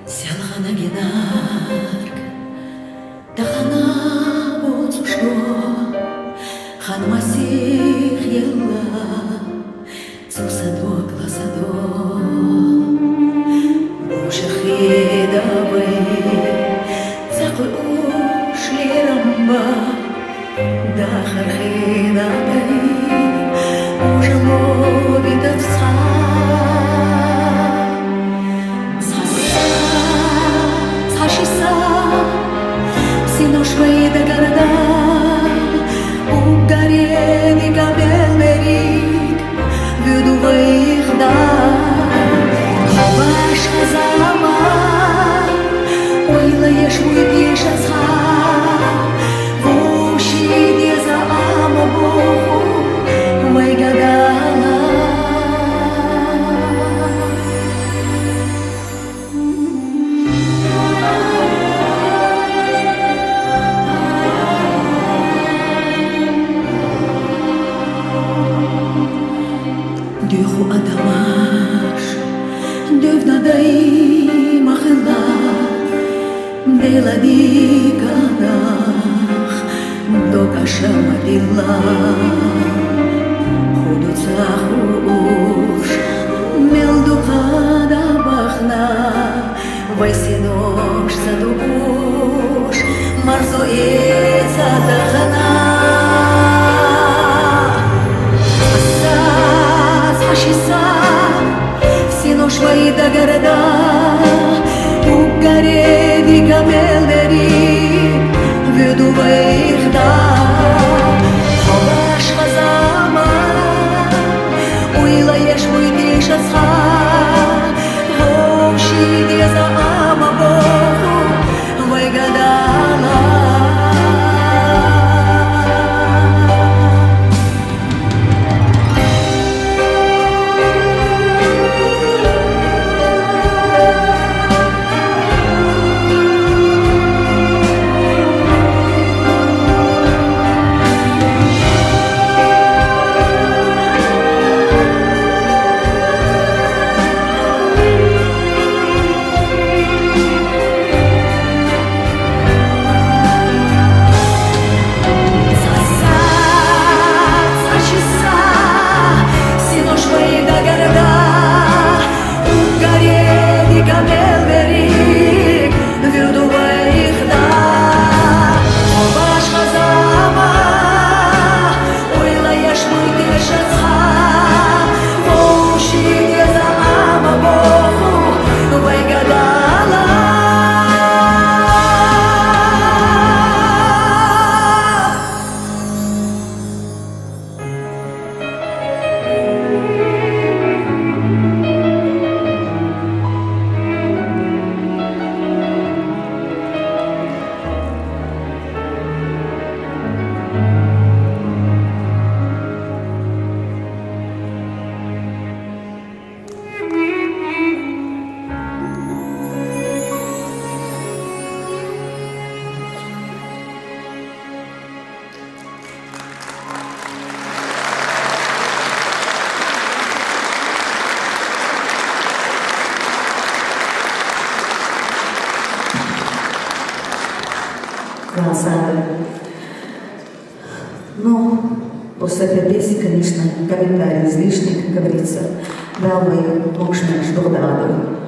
Сялхана генарк, дахана боцушко, ханмасих ела, цусадо класадо, бушахидавы, цакуй ушлирамба, дахархидавы, ужалобидавса. Sinoșvăi de garda, Ungarie de gabelmeric, Vuduvăi da, Havaș hazama, Oilă ești uitie sa, Vuși de za amo bohu, Mai gadala. Дюху адамаш, дювнадай махила, делади канах, докаша мадила, худуца хуш, мелдухада бахна, вайсинош задуш, марзоеца дахана. Sinoșvăi de garda, Ungarie de gabelmeric, Vuduvăi da, Havaș hazama, Oilă ești uitie sa, Vuși de za amo bohu, Vai gadala. Красавица. Ну, после этой песни, конечно, комментарий излишний, как говорится, дал бы Бог что-то радует.